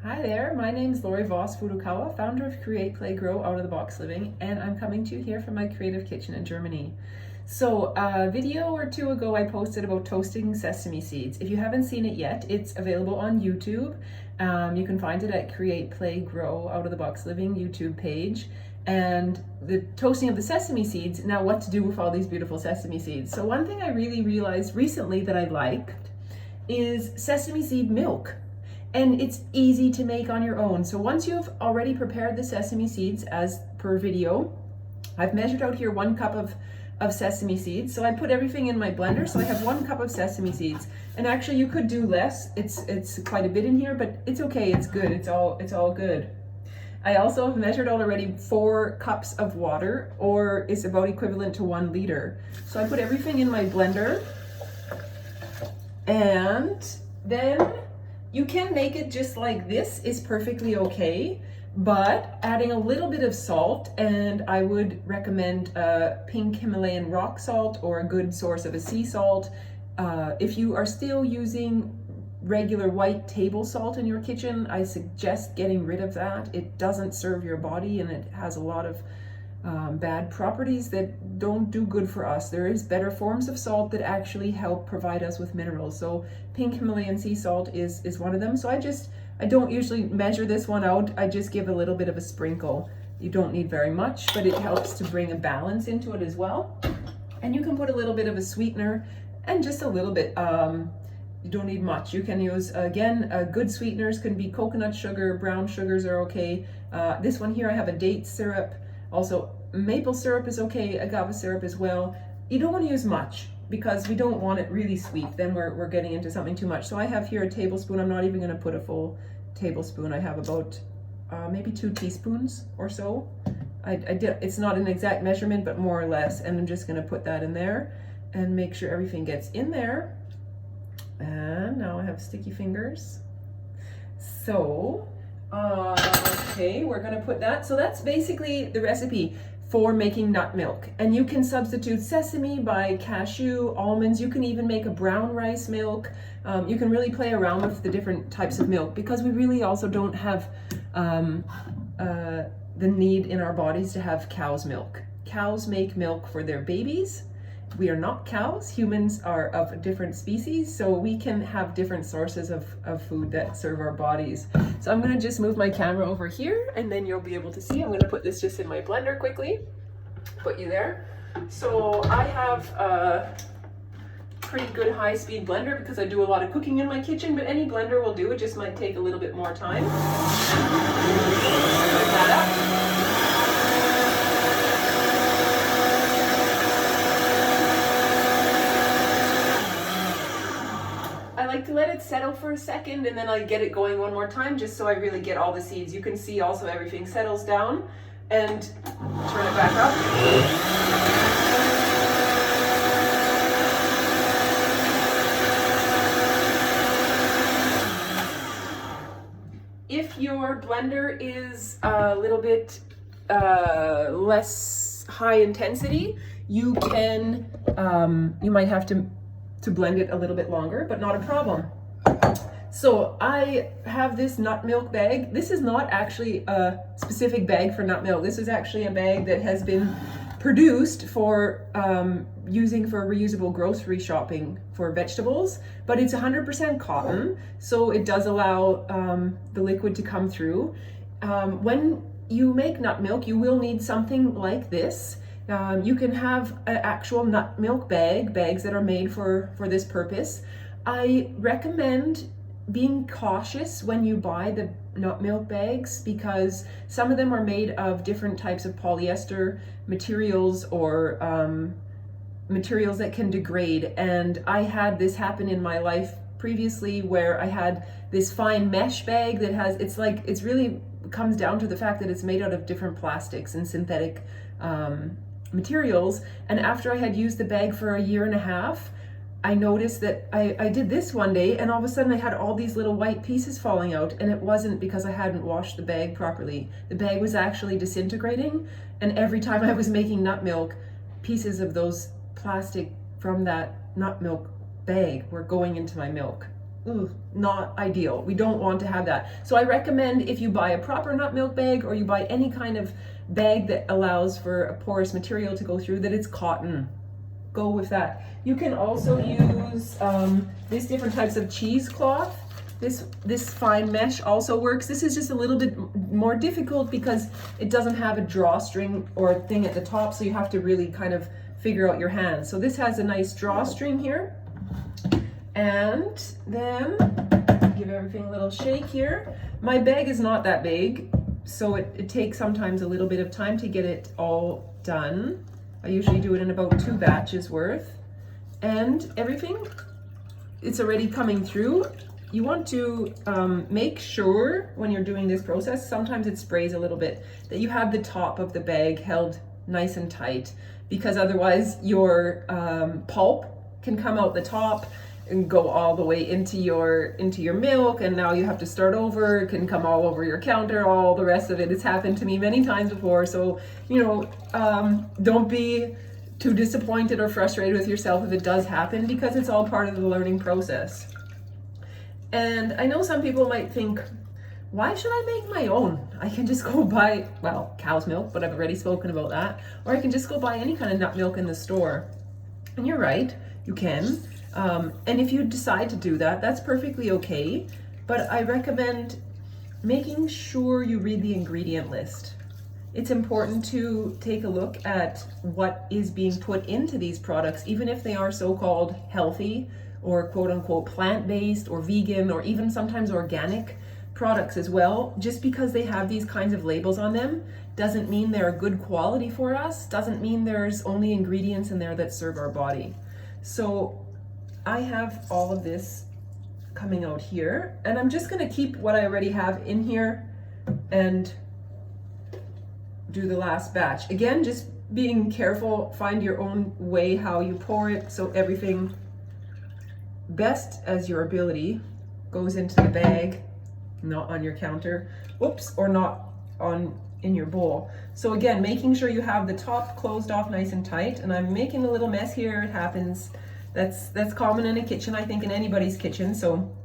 Hi there, my name is Lori Voss Furukawa, founder of Create, Play, Grow Out of the Box Living, and I'm coming to you here from my creative kitchen in Germany. So a video or two ago I posted about toasting sesame seeds. If you haven't seen it yet, it's available on YouTube. You can find it at Create, Play, Grow Out of the Box Living YouTube page. And the toasting of the sesame seeds, now what to do with all these beautiful sesame seeds. So one thing I really realized recently that I liked is sesame seed milk. And it's easy to make on your own. So once you've already prepared the sesame seeds as per video, I've measured out here 1 cup of sesame seeds. So I put everything in my blender. So I have 1 cup of sesame seeds. And actually you could do less. It's quite a bit in here, but it's okay, it's good, it's all good. I also have measured out already 4 cups of water, or is about equivalent to 1 liter. So I put everything in my blender, and then you can make it just like this is perfectly okay, but adding a little bit of salt, and I would recommend pink Himalayan rock salt or a good source of a sea salt. If you are still using regular white table salt in your kitchen, I suggest getting rid of that. It doesn't serve your body and it has a lot of bad properties that don't do good for us. There is better forms of salt that actually help provide us with minerals. So pink Himalayan sea salt is one of them. So I don't usually measure this one out. I just give a little bit of a sprinkle. You don't need very much, but it helps to bring a balance into it as well. And you can put a little bit of a sweetener and just a little bit. You don't need much. You can use, again, good sweeteners can be coconut sugar, brown sugars are okay. This one here I have a date syrup. Also, maple syrup is okay, agave syrup as well. You don't want to use much because we don't want it really sweet. Then we're getting into something too much. So I have here a tablespoon. I'm not even going to put a full tablespoon. I have about maybe 2 teaspoons or so. It's not an exact measurement, but more or less. And I'm just going to put that in there and make sure everything gets in there. And now I have sticky fingers. So okay, we're gonna put that. So that's basically the recipe for making nut milk. And you can substitute sesame by cashew, almonds. You can even make a brown rice milk. You can really play around with the different types of milk because we really also don't have the need in our bodies to have cow's milk. Cows make milk for their babies. We are not cows. Humans are of a different species, so we can have different sources of food that serve our bodies. So I'm going to just move my camera over here and then you'll be able to see. I'm going to put this just in my blender quickly. Put you there. So I have a pretty good high-speed blender because I do a lot of cooking in my kitchen, but any blender will do. It just might take a little bit more time. Put that up. To let it settle for a second and then I get it going one more time just so I really get all the seeds. You can see also everything settles down, and turn it back up. If your blender is a little bit less high intensity, you can you might have to blend it a little bit longer, but not a problem. So I have this nut milk bag. This is not actually a specific bag for nut milk. This is actually a bag that has been produced for using for reusable grocery shopping for vegetables, but it's 100% cotton, so it does allow the liquid to come through. When you make nut milk, you will need something like this. You can have an actual nut milk bags that are made for this purpose. I recommend being cautious when you buy the nut milk bags because some of them are made of different types of polyester materials or materials that can degrade. And I had this happen in my life previously where I had this fine mesh bag that has, it's really comes down to the fact that it's made out of different plastics and synthetic materials. And after I had used the bag for a year and a half, I noticed that I did this one day and all of a sudden I had all these little white pieces falling out, and it wasn't because I hadn't washed the bag properly. The bag was actually disintegrating, and every time I was making nut milk, pieces of those plastic from that nut milk bag were going into my milk. not ideal. We don't want to have that. So I recommend if you buy a proper nut milk bag or you buy any kind of bag that allows for a porous material to go through, that it's cotton. Go with that. You can also use these different types of cheesecloth. This fine mesh also works. This is just a little bit more difficult because it doesn't have a drawstring or thing at the top, so you have to really kind of figure out your hands. So this has a nice drawstring here. And then give everything a little shake here. My bag is not that big, so it takes sometimes a little bit of time to get it all done. I usually do it in about 2 batches worth. And everything, it's already coming through. You want to make sure when you're doing this process, sometimes it sprays a little bit, that you have the top of the bag held nice and tight, because otherwise your pulp can come out the top and go all the way into your milk, and now you have to start over. It can come all over your counter, all the rest of it. It's happened to me many times before. So, you know, don't be too disappointed or frustrated with yourself if it does happen, because it's all part of the learning process. And I know some people might think, why should I make my own? I can just go buy, well, cow's milk, but I've already spoken about that. Or I can just go buy any kind of nut milk in the store. And you're right, you can. And if you decide to do that, that's perfectly okay. But I recommend making sure you read the ingredient list. It's important to take a look at what is being put into these products, even if they are so-called healthy or quote-unquote plant-based or vegan or even sometimes organic products as well. Just because they have these kinds of labels on them doesn't mean they're good quality for us, doesn't mean there's only ingredients in there that serve our body. So I have all of this coming out here, and I'm just gonna keep what I already have in here and do the last batch. Again, just being careful, find your own way how you pour it, so everything best as your ability goes into the bag, not on your counter, whoops, or not in your bowl. So again, making sure you have the top closed off nice and tight. And I'm making a little mess here, it happens. That's common in a kitchen, I think in anybody's kitchen. So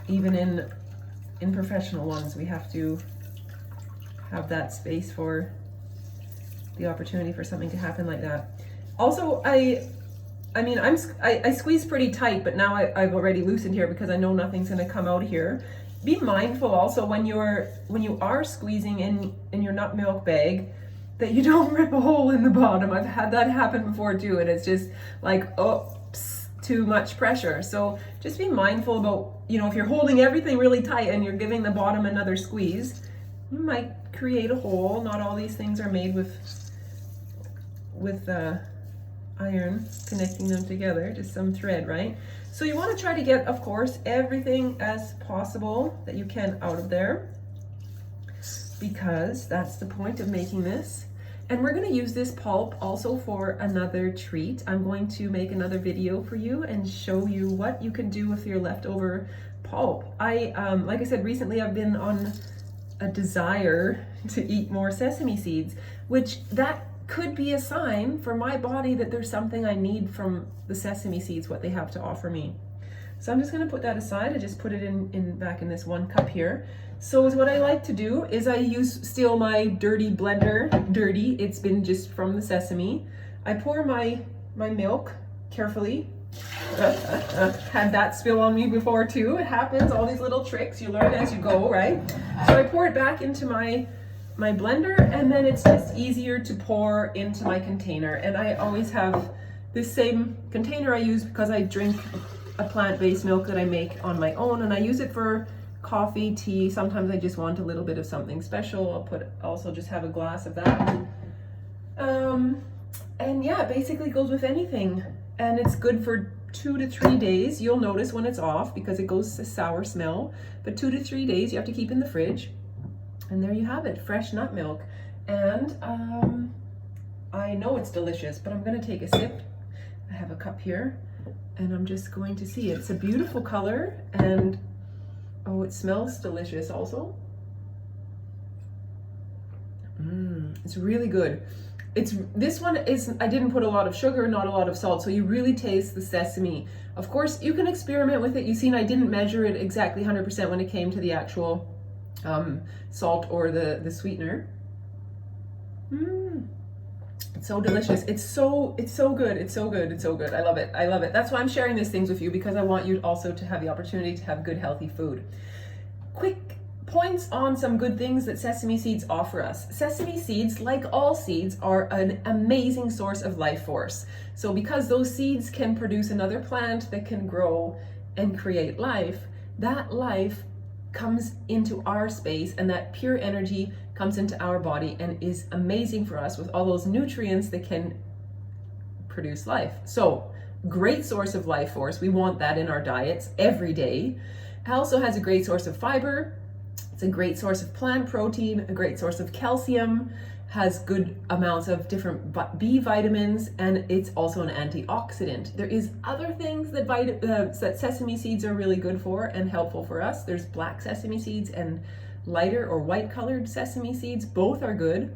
even in professional ones, we have to have that space for the opportunity for something to happen like that. Also, I squeeze pretty tight, but now I've already loosened here because I know nothing's gonna come out here. Be mindful also when you are squeezing in your nut milk bag that you don't rip a hole in the bottom. I've had that happen before too, and it's just like, oops, too much pressure. So just be mindful about, you know, if you're holding everything really tight and you're giving the bottom another squeeze, you might create a hole. Not all these things are made with iron connecting them together, just some thread, right? So you want to try to get, of course, everything as possible that you can out of there, because that's the point of making this. And we're going to use this pulp also for another treat. I'm going to make another video for you and show you what you can do with your leftover pulp. Like I said, recently I've been on a desire to eat more sesame seeds, which that could be a sign for my body that there's something I need from the sesame seeds, what they have to offer me. So I'm just going to put that aside. I just put it back in this 1 cup here. So what I like to do is I steal my dirty blender. Dirty, it's been just from the sesame. I pour my milk carefully. Had that spill on me before too. It happens, all these little tricks you learn as you go, right? So I pour it back into my blender, and then it's just easier to pour into my container. And I always have this same container I use because I drink a plant-based milk that I make on my own, and I use it for coffee, tea. Sometimes I just want a little bit of something special. Also just have a glass of that. And yeah, it basically goes with anything. And it's good for 2 to 3 days. You'll notice when it's off because it goes a sour smell. But 2 to 3 days you have to keep in the fridge. And there you have it, fresh nut milk. And I know it's delicious, but I'm gonna take a sip. I have a cup here, and I'm just going to see. It's a beautiful color, and oh, it smells delicious also. It's really good. This one is, I didn't put a lot of sugar, not a lot of salt, so you really taste the sesame. Of course, you can experiment with it. You've seen I didn't measure it exactly 100% when it came to the actual salt or the sweetener. It's so delicious. It's so good. It's so good. It's so good. I love it. I love it. That's why I'm sharing these things with you, because I want you also to have the opportunity to have good, healthy food. Quick points on some good things that sesame seeds offer us. Sesame seeds, like all seeds, are an amazing source of life force. So because those seeds can produce another plant that can grow and create life, that life comes into our space, and that pure energy comes into our body and is amazing for us with all those nutrients that can produce life. So great source of life force. We want that in our diets every day. It also has a great source of fiber. It's a great source of plant protein, a great source of calcium, has good amounts of different B vitamins, and it's also an antioxidant. There is other things that sesame seeds are really good for and helpful for us. There's black sesame seeds and lighter or white colored sesame seeds. Both are good.